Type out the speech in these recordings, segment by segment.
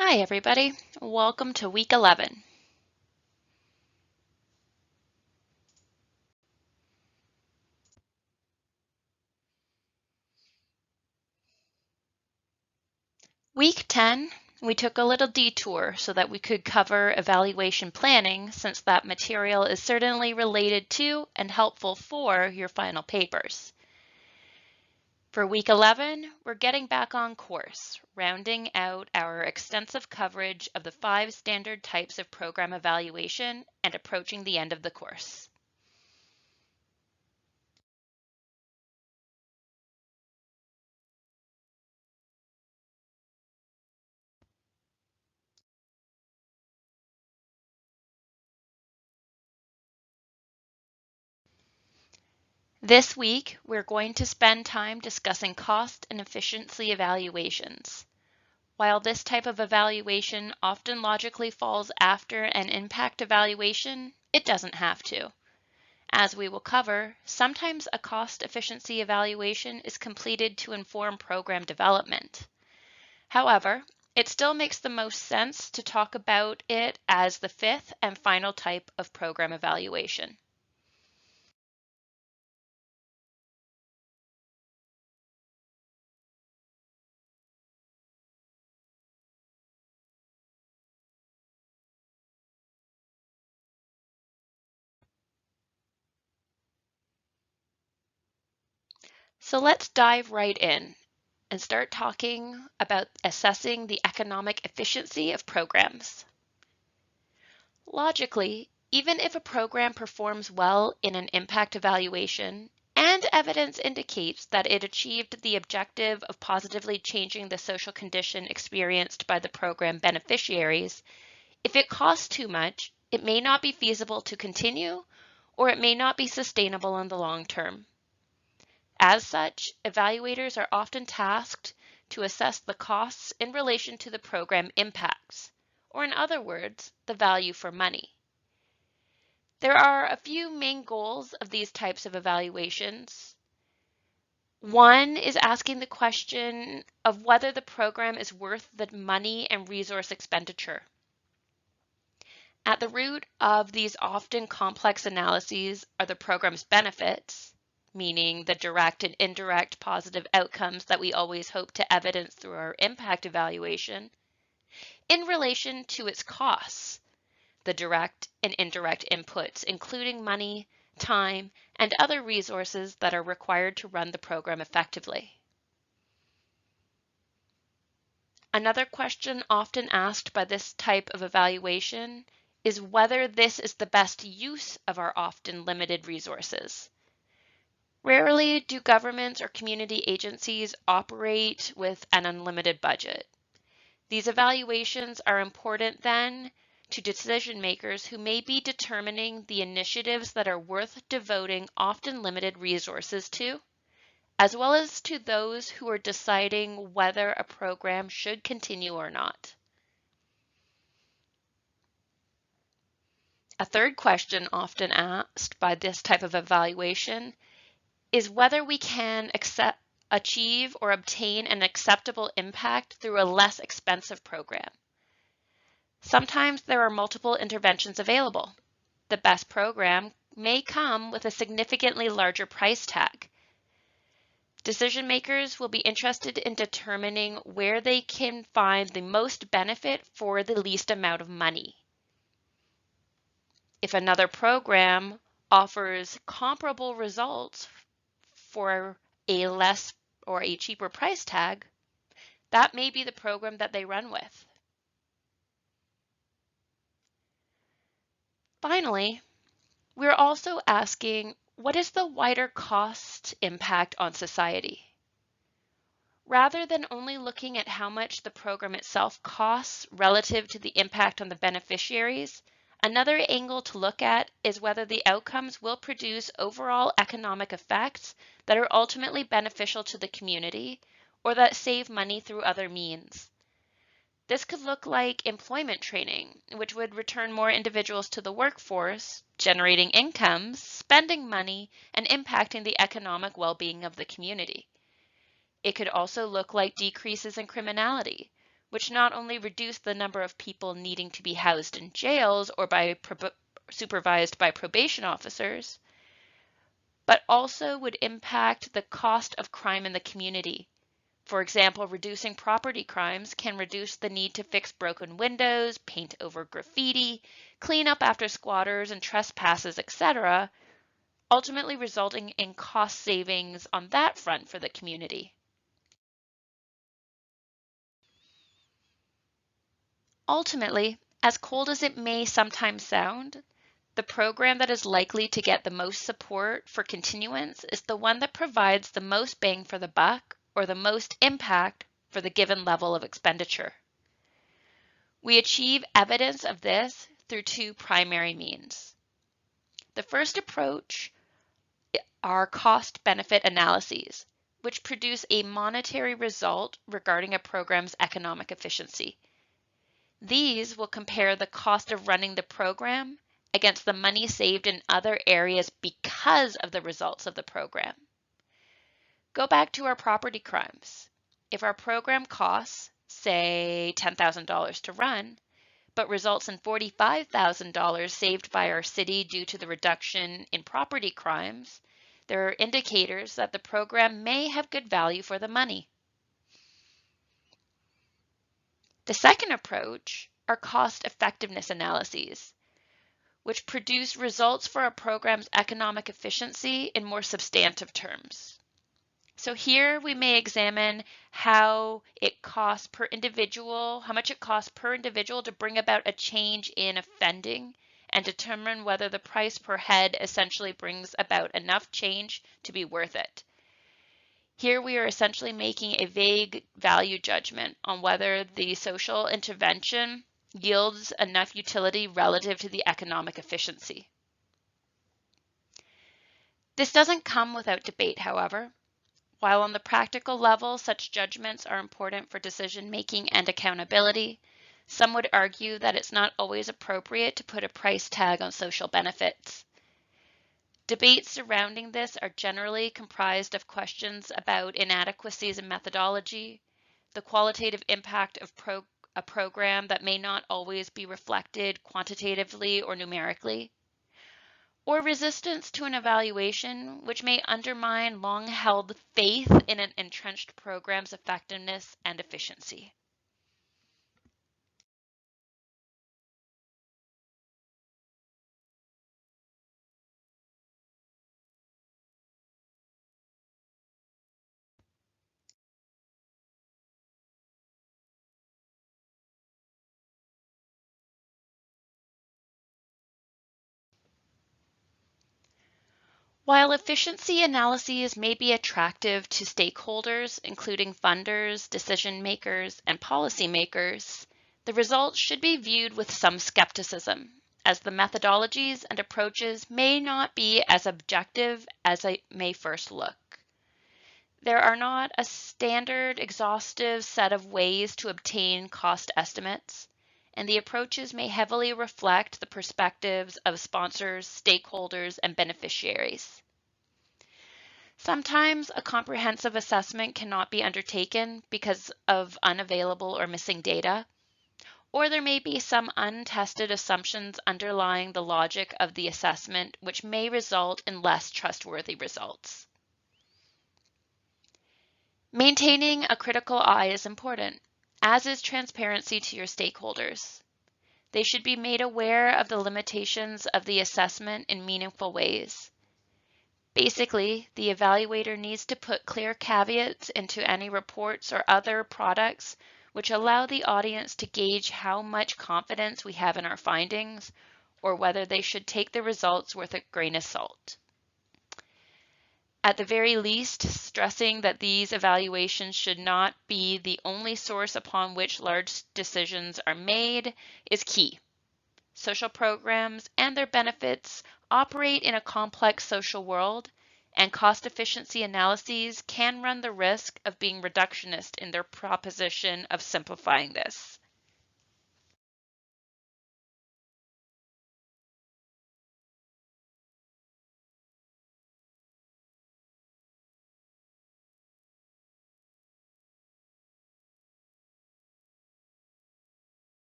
Hi everybody, welcome to week 11. Week 10, we took a little detour so that we could cover evaluation planning since that material is certainly related to and helpful for your final papers. For week 11, we're getting back on course, rounding out our extensive coverage of the 5 standard types of program evaluation and approaching the end of the course. This week, we're going to spend time discussing cost and efficiency evaluations. While this type of evaluation often logically falls after an impact evaluation, it doesn't have to. As we will cover, sometimes a cost efficiency evaluation is completed to inform program development. However, it still makes the most sense to talk about it as the 5th and final type of program evaluation. So let's dive right in and start talking about assessing the economic efficiency of programs. Logically, even if a program performs well in an impact evaluation and evidence indicates that it achieved the objective of positively changing the social condition experienced by the program beneficiaries, if it costs too much, it may not be feasible to continue or it may not be sustainable in the long term. As such, evaluators are often tasked to assess the costs in relation to the program impacts, or in other words, the value for money. There are a few main goals of these types of evaluations. One is asking the question of whether the program is worth the money and resource expenditure. At the root of these often complex analyses are the program's benefits, meaning the direct and indirect positive outcomes that we always hope to evidence through our impact evaluation, in relation to its costs, the direct and indirect inputs, including money, time, and other resources that are required to run the program effectively. Another question often asked by this type of evaluation is whether this is the best use of our often limited resources. Rarely do governments or community agencies operate with an unlimited budget. These evaluations are important then to decision makers who may be determining the initiatives that are worth devoting often limited resources to, as well as to those who are deciding whether a program should continue or not. A third question often asked by this type of evaluation is whether we can achieve or obtain an acceptable impact through a less expensive program. Sometimes there are multiple interventions available. The best program may come with a significantly larger price tag. Decision makers will be interested in determining where they can find the most benefit for the least amount of money. If another program offers comparable results for a less or a cheaper price tag, that may be the program that they run with. Finally, we're also asking, what is the wider cost impact on society? Rather than only looking at how much the program itself costs relative to the impact on the beneficiaries, another angle to look at is whether the outcomes will produce overall economic effects that are ultimately beneficial to the community or that save money through other means. This could look like employment training, which would return more individuals to the workforce, generating incomes, spending money, and impacting the economic well-being of the community. It could also look like decreases in criminality, which not only reduce the number of people needing to be housed in jails or supervised by probation officers, but also would impact the cost of crime in the community. For example, reducing property crimes can reduce the need to fix broken windows, paint over graffiti, clean up after squatters and trespasses, etc., ultimately resulting in cost savings on that front for the community. Ultimately, as cold as it may sometimes sound, the program that is likely to get the most support for continuance is the one that provides the most bang for the buck or the most impact for the given level of expenditure. We achieve evidence of this through two primary means. The first approach are cost-benefit analyses, which produce a monetary result regarding a program's economic efficiency. These will compare the cost of running the program against the money saved in other areas because of the results of the program. Go back to our property crimes. If our program costs, say, $10,000 to run, but results in $45,000 saved by our city due to the reduction in property crimes, there are indicators that the program may have good value for the money. The second approach are cost effectiveness analyses, which produce results for a program's economic efficiency in more substantive terms. So here we may examine how much it costs per individual to bring about a change in offending and determine whether the price per head essentially brings about enough change to be worth it. Here we are essentially making a vague value judgment on whether the social intervention yields enough utility relative to the economic efficiency. This doesn't come without debate, however. While on the practical level, such judgments are important for decision making and accountability, some would argue that it's not always appropriate to put a price tag on social benefits. Debates surrounding this are generally comprised of questions about inadequacies in methodology, the qualitative impact of a program that may not always be reflected quantitatively or numerically, or resistance to an evaluation which may undermine long-held faith in an entrenched program's effectiveness and efficiency. While efficiency analyses may be attractive to stakeholders, including funders, decision makers, and policymakers, the results should be viewed with some skepticism, as the methodologies and approaches may not be as objective as they may first look. There are not a standard, exhaustive set of ways to obtain cost estimates, and the approaches may heavily reflect the perspectives of sponsors, stakeholders, and beneficiaries. Sometimes a comprehensive assessment cannot be undertaken because of unavailable or missing data, or there may be some untested assumptions underlying the logic of the assessment which may result in less trustworthy results. Maintaining a critical eye is important, as is transparency to your stakeholders. They should be made aware of the limitations of the assessment in meaningful ways. Basically, the evaluator needs to put clear caveats into any reports or other products which allow the audience to gauge how much confidence we have in our findings or whether they should take the results with a grain of salt. At the very least, stressing that these evaluations should not be the only source upon which large decisions are made is key. Social programs and their benefits operate in a complex social world, and cost efficiency analyses can run the risk of being reductionist in their proposition of simplifying this.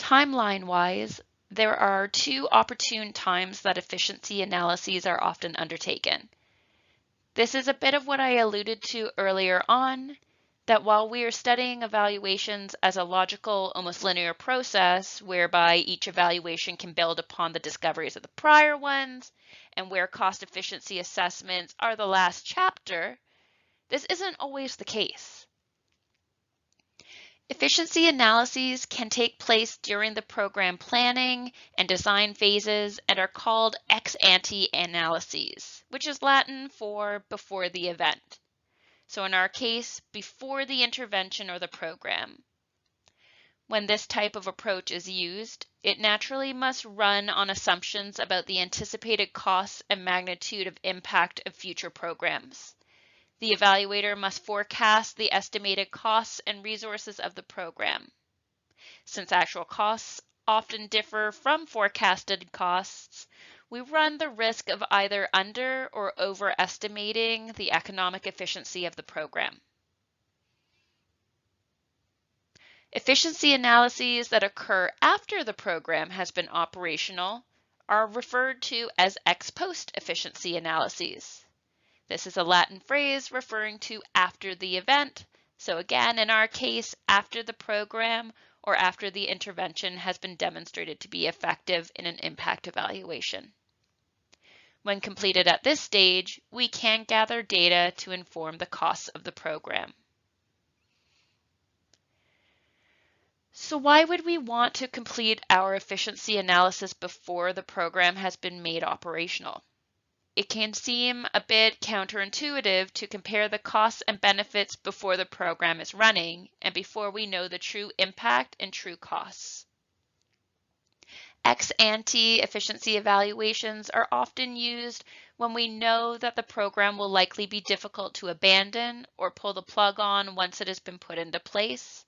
Timeline-wise, there are two opportune times that efficiency analyses are often undertaken. This is a bit of what I alluded to earlier on, that while we are studying evaluations as a logical, almost linear process whereby each evaluation can build upon the discoveries of the prior ones, and where cost efficiency assessments are the last chapter, this isn't always the case. Efficiency analyses can take place during the program planning and design phases and are called ex ante analyses, which is Latin for before the event. So in our case, before the intervention or the program. When this type of approach is used, it naturally must run on assumptions about the anticipated costs and magnitude of impact of future programs. The evaluator must forecast the estimated costs and resources of the program. Since actual costs often differ from forecasted costs, we run the risk of either under or overestimating the economic efficiency of the program. Efficiency analyses that occur after the program has been operational are referred to as ex post efficiency analyses. This is a Latin phrase referring to after the event. So again, in our case, after the program or after the intervention has been demonstrated to be effective in an impact evaluation. When completed at this stage, we can gather data to inform the costs of the program. So why would we want to complete our efficiency analysis before the program has been made operational? It can seem a bit counterintuitive to compare the costs and benefits before the program is running and before we know the true impact and true costs. Ex ante efficiency evaluations are often used when we know that the program will likely be difficult to abandon or pull the plug on once it has been put into place,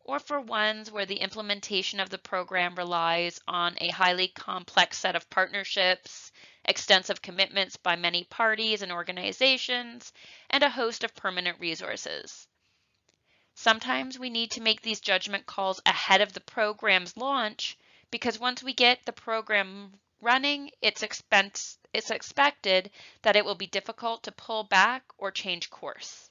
or for ones where the implementation of the program relies on a highly complex set of partnerships, extensive commitments by many parties and organizations, and a host of permanent resources. Sometimes we need to make these judgment calls ahead of the program's launch because once we get the program running, it's expected that it will be difficult to pull back or change course.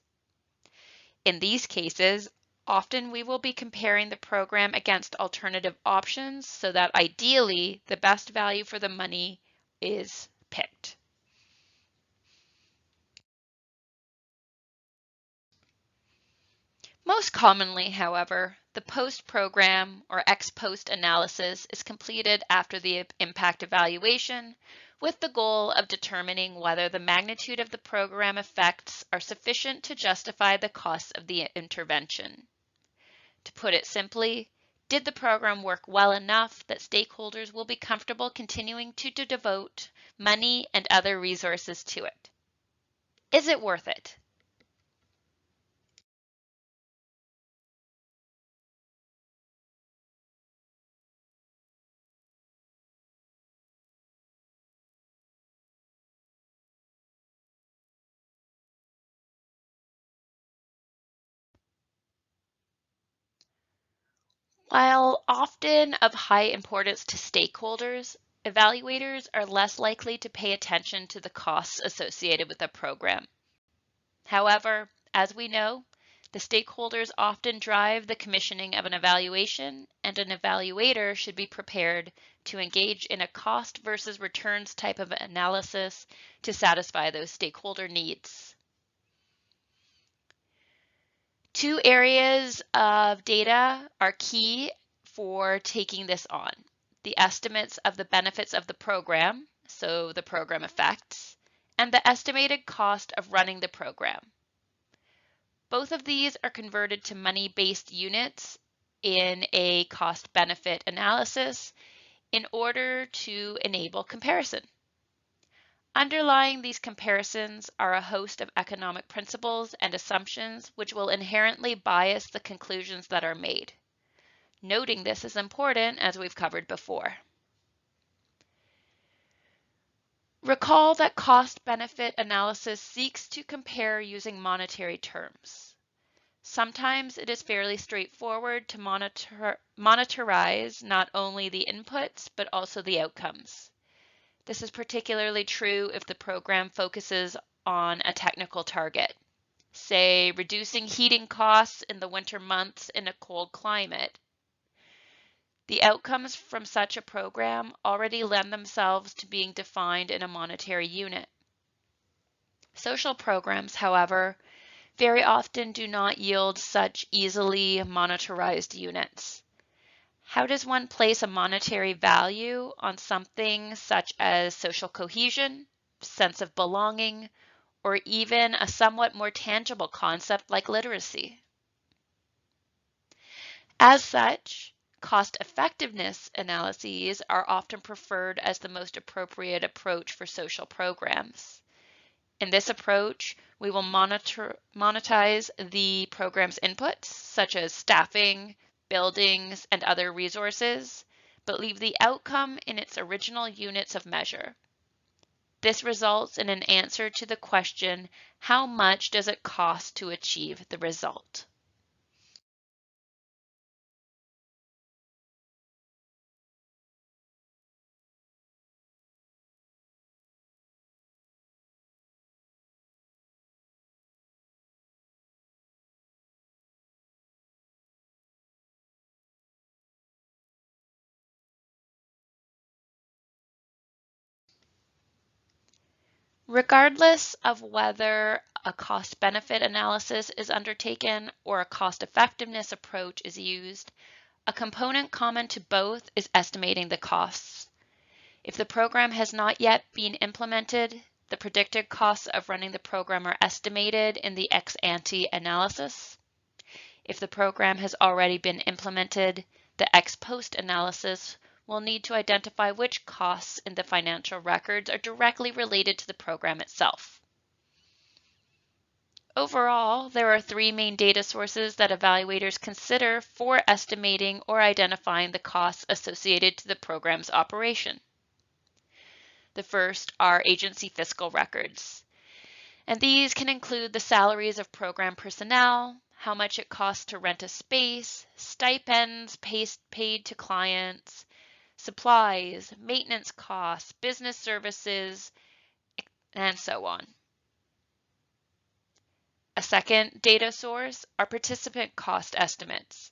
In these cases, often we will be comparing the program against alternative options so that ideally the best value for the money is picked. Most commonly, however, the post-program or ex-post analysis is completed after the impact evaluation with the goal of determining whether the magnitude of the program effects are sufficient to justify the costs of the intervention. To put it simply, did the program work well enough that stakeholders will be comfortable continuing to devote money and other resources to it? Is it worth it? While often of high importance to stakeholders, evaluators are less likely to pay attention to the costs associated with a program. However, as we know, the stakeholders often drive the commissioning of an evaluation, and an evaluator should be prepared to engage in a cost versus returns type of analysis to satisfy those stakeholder needs. Two areas of data are key for taking this on. The estimates of the benefits of the program, so the program effects, and the estimated cost of running the program. Both of these are converted to money-based units in a cost-benefit analysis in order to enable comparison. Underlying these comparisons are a host of economic principles and assumptions which will inherently bias the conclusions that are made. Noting this is important, as we've covered before. Recall that cost-benefit analysis seeks to compare using monetary terms. Sometimes it is fairly straightforward to monitorize not only the inputs, but also the outcomes. This is particularly true if the program focuses on a technical target, say reducing heating costs in the winter months in a cold climate. The outcomes from such a program already lend themselves to being defined in a monetary unit. Social programs, however, very often do not yield such easily monetarized units. How does one place a monetary value on something such as social cohesion, sense of belonging, or even a somewhat more tangible concept like literacy? As such, cost-effectiveness analyses are often preferred as the most appropriate approach for social programs. In this approach, we will monetize the program's inputs, such as staffing, buildings, and other resources, but leave the outcome in its original units of measure. This results in an answer to the question, how much does it cost to achieve the result? Regardless of whether a cost-benefit analysis is undertaken or a cost-effectiveness approach is used, a component common to both is estimating the costs. If the program has not yet been implemented, the predicted costs of running the program are estimated in the ex-ante analysis. If the program has already been implemented, the ex-post analysis will need to identify which costs in the financial records are directly related to the program itself. Overall, there are three main data sources that evaluators consider for estimating or identifying the costs associated to the program's operation. The first are agency fiscal records, and these can include the salaries of program personnel, how much it costs to rent a space, stipends paid to clients, supplies, maintenance costs, business services, and so on. A second data source are participant cost estimates.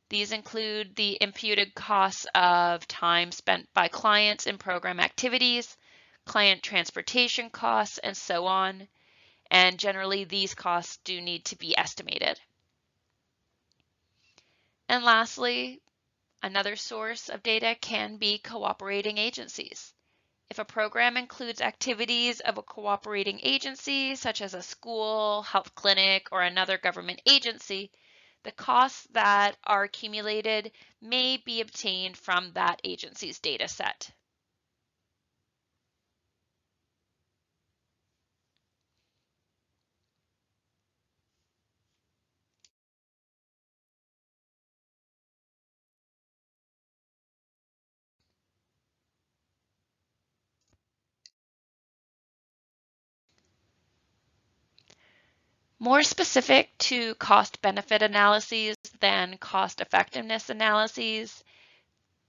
These include the imputed costs of time spent by clients in program activities, client transportation costs, and so on. And generally, these costs do need to be estimated. And lastly, another source of data can be cooperating agencies. If a program includes activities of a cooperating agency, such as a school, health clinic, or another government agency, the costs that are accumulated may be obtained from that agency's data set. More specific to cost-benefit analyses than cost-effectiveness analyses,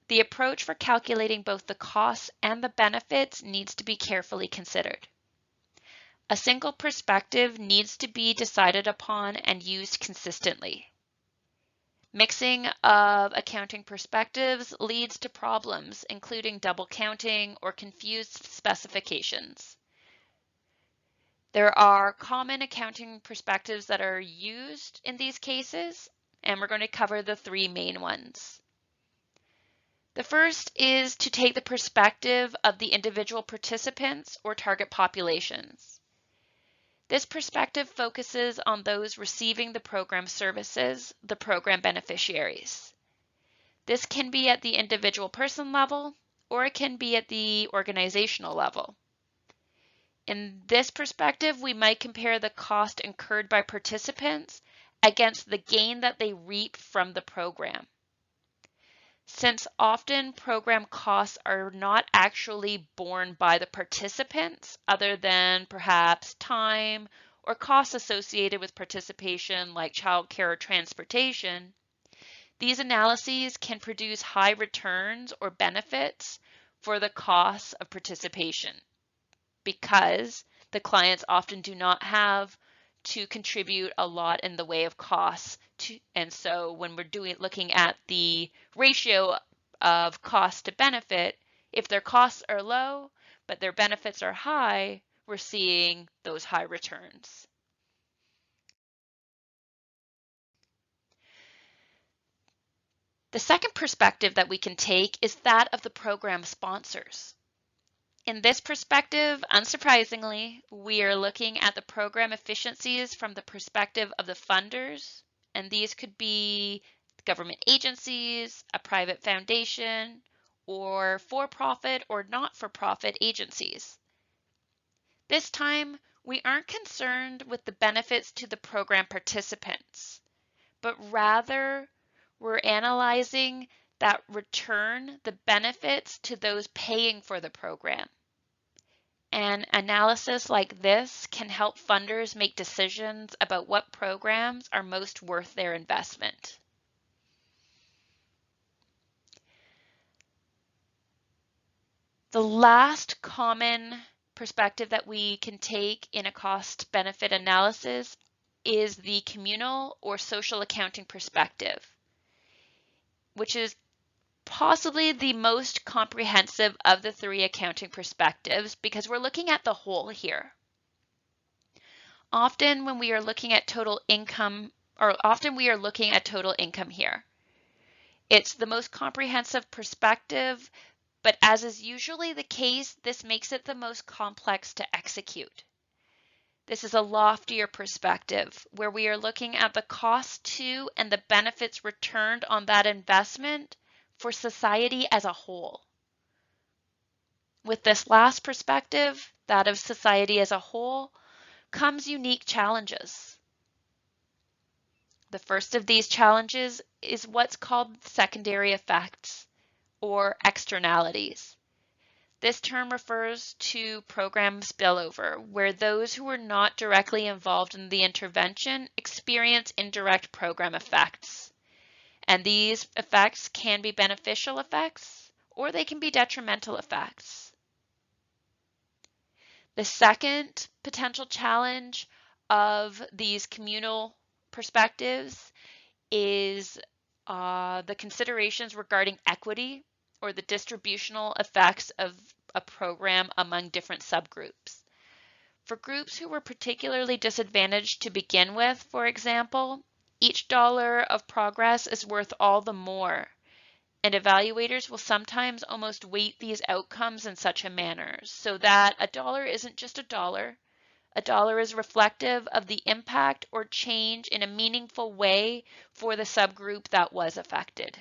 the approach for calculating both the costs and the benefits needs to be carefully considered. A single perspective needs to be decided upon and used consistently. Mixing of accounting perspectives leads to problems, including double counting or confused specifications. There are common accounting perspectives that are used in these cases, and we're going to cover the three main ones. The first is to take the perspective of the individual participants or target populations. This perspective focuses on those receiving the program services, the program beneficiaries. This can be at the individual person level, or it can be at the organizational level. In this perspective, we might compare the cost incurred by participants against the gain that they reap from the program. Since often program costs are not actually borne by the participants, other than perhaps time or costs associated with participation like childcare or transportation, these analyses can produce high returns or benefits for the costs of participation because the clients often do not have to contribute a lot in the way of costs. And so when we're looking at the ratio of cost to benefit, if their costs are low, but their benefits are high, we're seeing those high returns. The second perspective that we can take is that of the program sponsors. In this perspective, unsurprisingly, we are looking at the program efficiencies from the perspective of the funders, and these could be government agencies, a private foundation, or for-profit or not-for-profit agencies. This time, we aren't concerned with the benefits to the program participants, but rather we're analyzing that return the benefits to those paying for the program. An analysis like this can help funders make decisions about what programs are most worth their investment. The last common perspective that we can take in a cost-benefit analysis is the communal or social accounting perspective, which is possibly the most comprehensive of the three accounting perspectives because we're looking at the whole here. Often we are looking at total income here. It's the most comprehensive perspective, but as is usually the case, this makes it the most complex to execute. This is a loftier perspective where we are looking at the cost to and the benefits returned on that investment for society as a whole. With this last perspective, that of society as a whole, comes unique challenges. The first of these challenges is what's called secondary effects or externalities. This term refers to program spillover, where those who were not directly involved in the intervention experience indirect program effects. And these effects can be beneficial effects, or they can be detrimental effects. The second potential challenge of these communal perspectives is the considerations regarding equity or the distributional effects of a program among different subgroups. For groups who were particularly disadvantaged to begin with, for example, each dollar of progress is worth all the more, and evaluators will sometimes almost weight these outcomes in such a manner so that a dollar isn't just a dollar. A dollar is reflective of the impact or change in a meaningful way for the subgroup that was affected.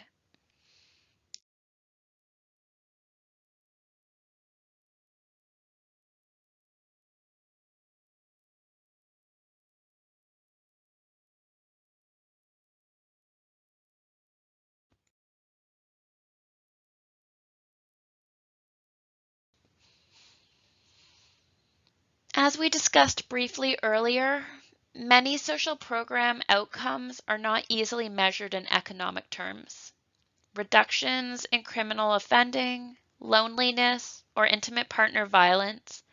As we discussed briefly earlier, many social program outcomes are not easily measured in economic terms. Reductions in criminal offending, loneliness, or intimate partner violence,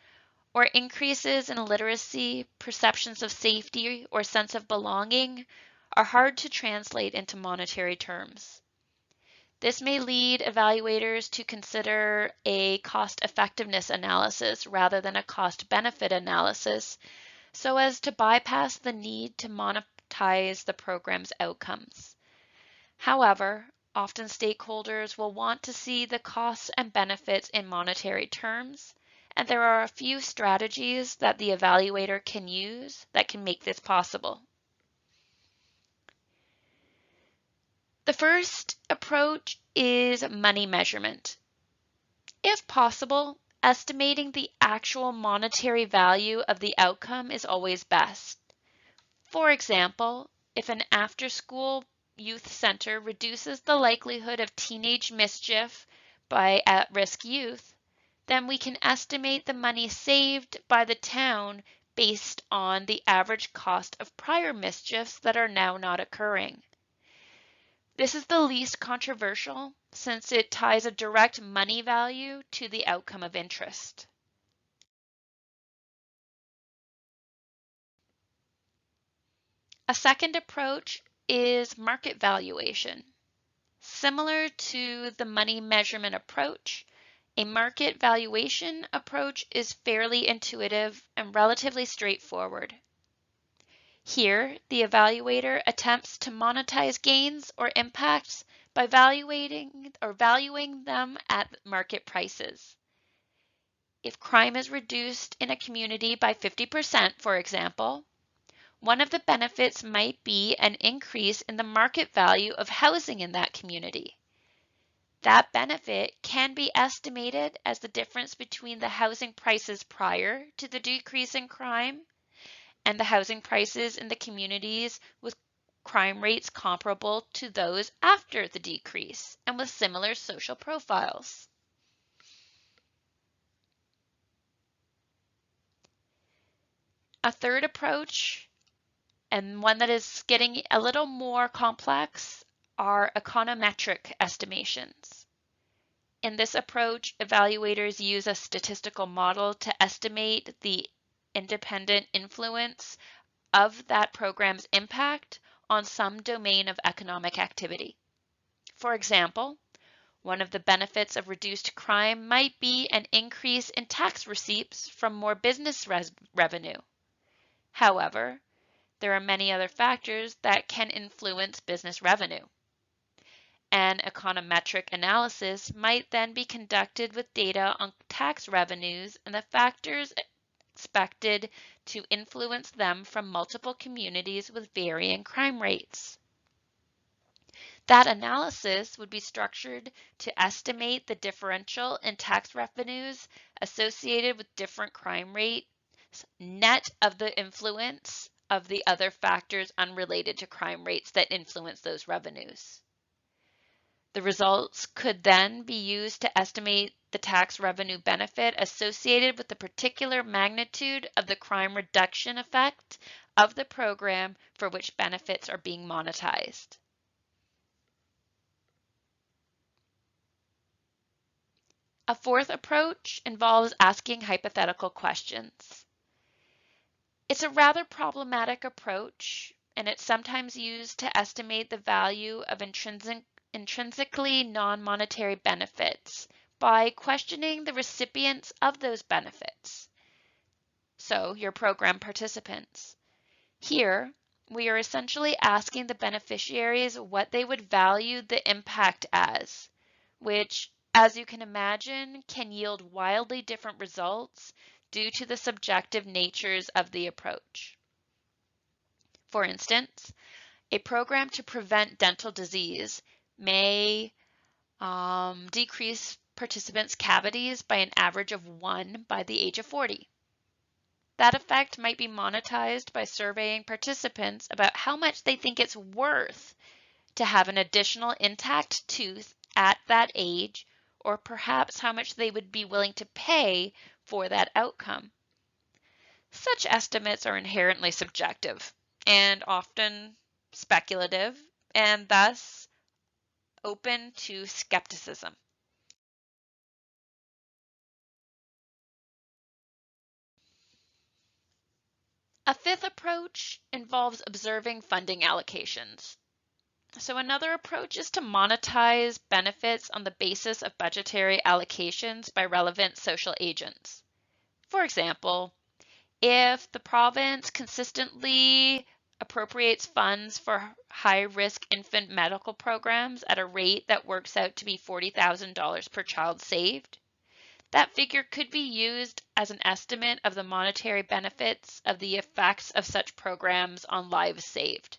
or increases in literacy, perceptions of safety, or sense of belonging are hard to translate into monetary terms. This may lead evaluators to consider a cost-effectiveness analysis rather than a cost-benefit analysis, so as to bypass the need to monetize the program's outcomes. However, often stakeholders will want to see the costs and benefits in monetary terms, and there are a few strategies that the evaluator can use that can make this possible. The first approach is money measurement. If possible, estimating the actual monetary value of the outcome is always best. For example, if an after-school youth center reduces the likelihood of teenage mischief by at-risk youth, then we can estimate the money saved by the town based on the average cost of prior mischiefs that are now not occurring. This is the least controversial since it ties a direct money value to the outcome of interest. A second approach is market valuation. Similar to the money measurement approach, a market valuation approach is fairly intuitive and relatively straightforward. Here, the evaluator attempts to monetize gains or impacts by valuing them at market prices. If crime is reduced in a community by 50%, for example, one of the benefits might be an increase in the market value of housing in that community. That benefit can be estimated as the difference between the housing prices prior to the decrease in crime and the housing prices in the communities with crime rates comparable to those after the decrease and with similar social profiles. A third approach, and one that is getting a little more complex, are econometric estimations. In this approach, evaluators use a statistical model to estimate the independent influence of that program's impact on some domain of economic activity. For example, one of the benefits of reduced crime might be an increase in tax receipts from more business revenue. However, there are many other factors that can influence business revenue. An econometric analysis might then be conducted with data on tax revenues and the factors expected to influence them from multiple communities with varying crime rates. That analysis would be structured to estimate the differential in tax revenues associated with different crime rates, net of the influence of the other factors unrelated to crime rates that influence those revenues. The results could then be used to estimate the tax revenue benefit associated with the particular magnitude of the crime reduction effect of the program for which benefits are being monetized. A fourth approach involves asking hypothetical questions. It's a rather problematic approach, and it's sometimes used to estimate the value of intrinsically non-monetary benefits by questioning the recipients of those benefits, so your program participants. Here, we are essentially asking the beneficiaries what they would value the impact as, which, as you can imagine, can yield wildly different results due to the subjective natures of the approach. For instance, a program to prevent dental disease may decrease participants' cavities by an average of 1 by the age of 40. That effect might be monetized by surveying participants about how much they think it's worth to have an additional intact tooth at that age, or perhaps how much they would be willing to pay for that outcome. Such estimates are inherently subjective and often speculative, and thus open to skepticism. A fifth approach involves observing funding allocations. So another approach is to monetize benefits on the basis of budgetary allocations by relevant social agents. For example, if the province consistently appropriates funds for high-risk infant medical programs at a rate that works out to be $40,000 per child saved, that figure could be used as an estimate of the monetary benefits of the effects of such programs on lives saved.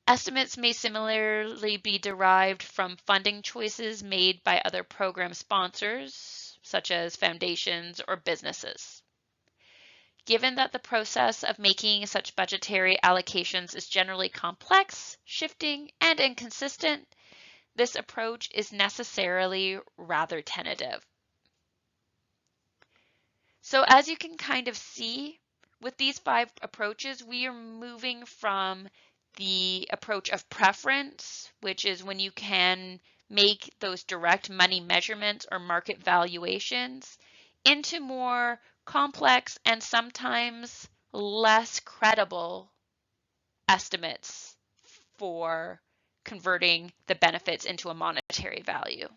Estimates may similarly be derived from funding choices made by other program sponsors, such as foundations or businesses. Given that the process of making such budgetary allocations is generally complex, shifting, and inconsistent, this approach is necessarily rather tentative. So as you can kind of see, with these 5 approaches, we are moving from the approach of preference, which is when you can make those direct money measurements or market valuations, into more complex and sometimes less credible estimates for converting the benefits into a monetary value.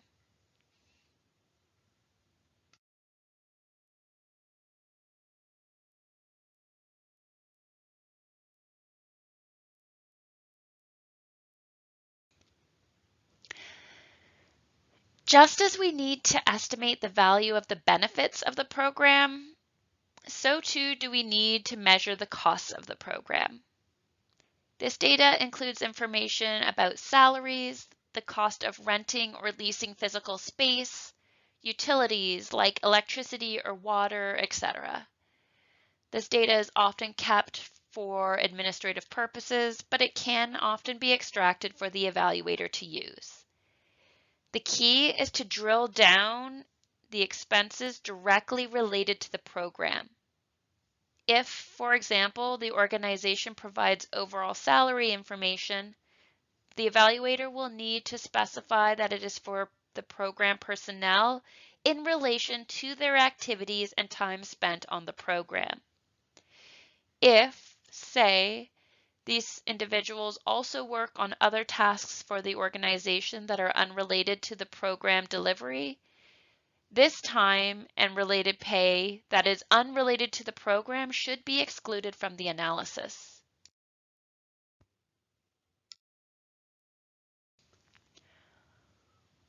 Just as we need to estimate the value of the benefits of the program, so too do we need to measure the costs of the program. This data includes information about salaries, the cost of renting or leasing physical space, utilities like electricity or water, etc. This data is often kept for administrative purposes, but it can often be extracted for the evaluator to use. The key is to drill down the expenses directly related to the program. If, for example, the organization provides overall salary information, the evaluator will need to specify that it is for the program personnel in relation to their activities and time spent on the program. If, say, these individuals also work on other tasks for the organization that are unrelated to the program delivery, this time and related pay that is unrelated to the program should be excluded from the analysis.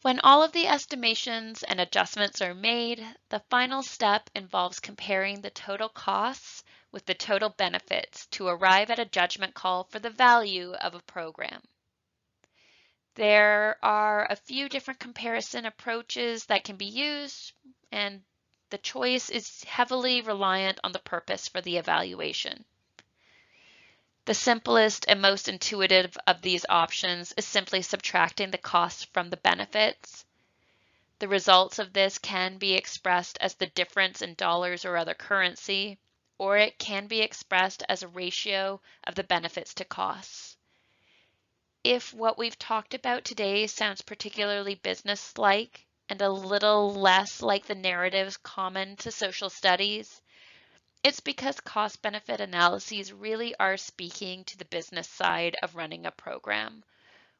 When all of the estimations and adjustments are made, the final step involves comparing the total costs with the total benefits to arrive at a judgment call for the value of a program. There are a few different comparison approaches that can be used, and the choice is heavily reliant on the purpose for the evaluation. The simplest and most intuitive of these options is simply subtracting the costs from the benefits. The results of this can be expressed as the difference in dollars or other currency, or it can be expressed as a ratio of the benefits to costs. If what we've talked about today sounds particularly business-like and a little less like the narratives common to social studies, it's because cost-benefit analyses really are speaking to the business side of running a program,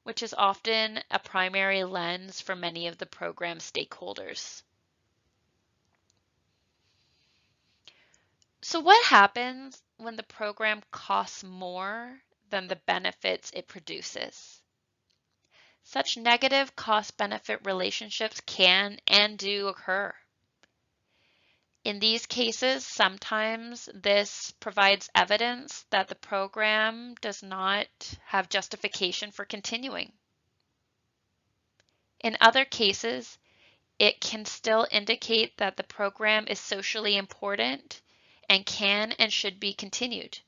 which is often a primary lens for many of the program stakeholders. So what happens when the program costs more than the benefits it produces? Such negative cost-benefit relationships can and do occur. In these cases, sometimes this provides evidence that the program does not have justification for continuing. In other cases, it can still indicate that the program is socially important and can and should be continued.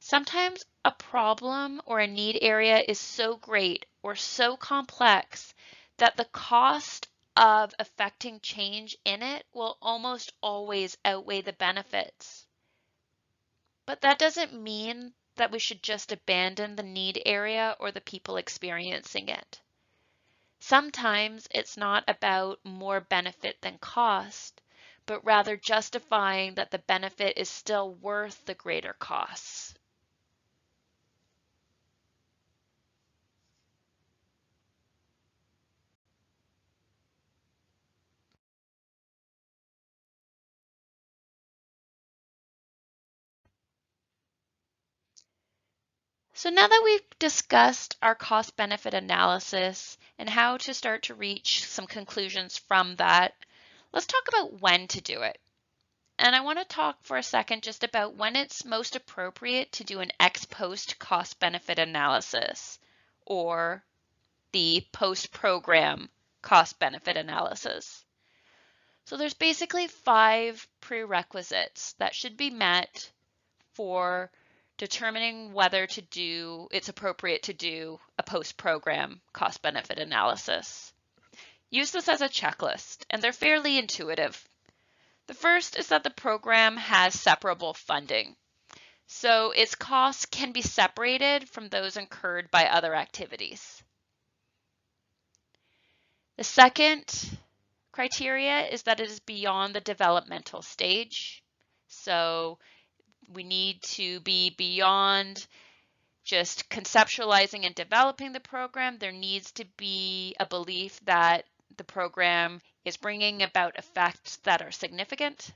Sometimes a problem or a need area is so great or so complex that the cost of effecting change in it will almost always outweigh the benefits. But that doesn't mean that we should just abandon the need area or the people experiencing it. Sometimes it's not about more benefit than cost, but rather justifying that the benefit is still worth the greater costs. So now that we've discussed our cost-benefit analysis and how to start to reach some conclusions from that, let's talk about when to do it. And I want to talk for a second just about when it's most appropriate to do an ex post cost-benefit analysis, or the post-program cost-benefit analysis. So there's basically 5 prerequisites that should be met for determining whether it's appropriate to do a post-program cost-benefit analysis. Use this as a checklist, and they're fairly intuitive. The first is that the program has separable funding. So its costs can be separated from those incurred by other activities. The second criteria is that it is beyond the developmental stage. So we need to be beyond just conceptualizing and developing the program. There needs to be a belief that the program is bringing about effects that are significant.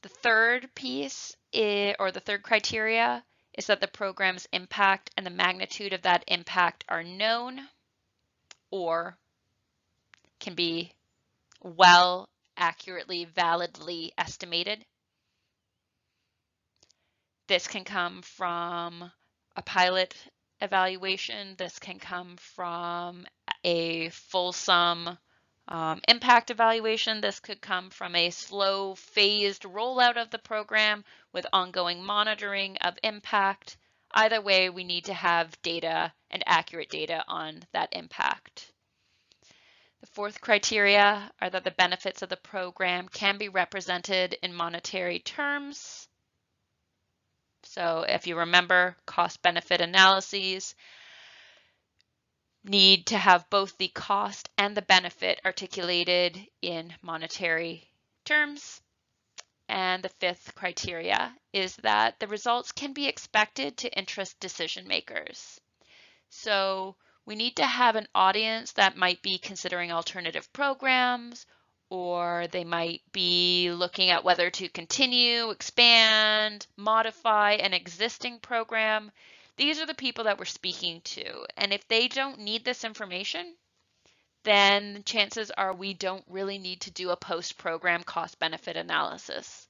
The third piece or the third criteria is that the program's impact and the magnitude of that impact are known or can be well, accurately, validly estimated. This can come from a pilot evaluation. This can come from a fulsome impact evaluation. This could come from a slow phased rollout of the program with ongoing monitoring of impact. Either way, we need to have data and accurate data on that impact. The fourth criteria are that the benefits of the program can be represented in monetary terms. So if you remember, cost-benefit analyses need to have both the cost and the benefit articulated in monetary terms. And the fifth criteria is that the results can be expected to interest decision makers. So we need to have an audience that might be considering alternative programs, or they might be looking at whether to continue, expand, modify an existing program. These are the people that we're speaking to. And if they don't need this information, then chances are we don't really need to do a post-program cost-benefit analysis.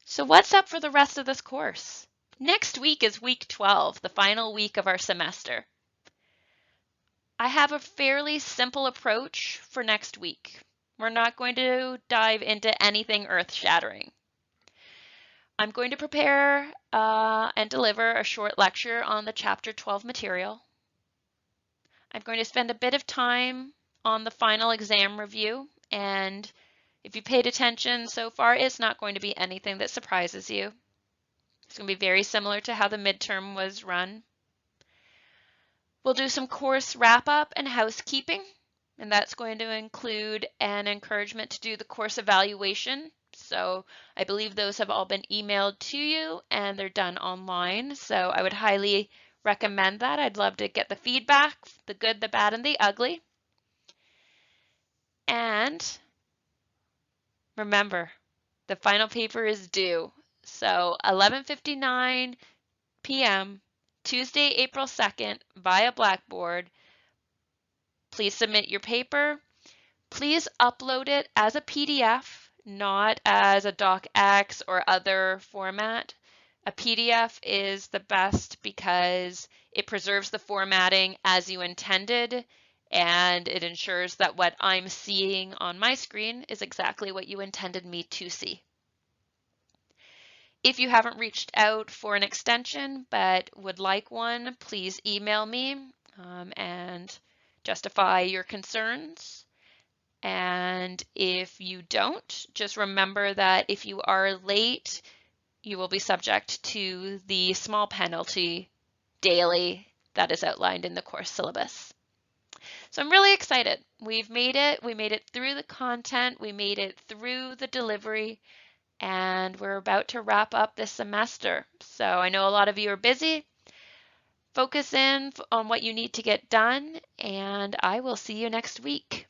So what's up for the rest of this course? Next week is week 12, the final week of our semester. I have a fairly simple approach for next week. We're not going to dive into anything earth-shattering. I'm going to prepare and deliver a short lecture on the Chapter 12 material. I'm going to spend a bit of time on the final exam review, and if you paid attention so far, it's not going to be anything that surprises you. It's going to be very similar to how the midterm was run. We'll do some course wrap-up and housekeeping, and that's going to include an encouragement to do the course evaluation. So I believe those have all been emailed to you and they're done online. So I would highly recommend that. I'd love to get the feedback, the good, the bad, and the ugly. And remember, the final paper is due. So 11:59 p.m. Tuesday, April 2nd via Blackboard. Please submit your paper. Please upload it as a PDF, not as a docx or other format. A PDF is the best because it preserves the formatting as you intended, and it ensures that what I'm seeing on my screen is exactly what you intended me to see. If you haven't reached out for an extension but would like one, please email me and justify your concerns. And if you don't, just remember that if you are late, you will be subject to the small penalty daily that is outlined in the course syllabus. So I'm really excited. We've made it. We made it through the content. We made it through the delivery. And we're about to wrap up this semester. So I know a lot of you are busy. Focus in on what you need to get done, and I will see you next week.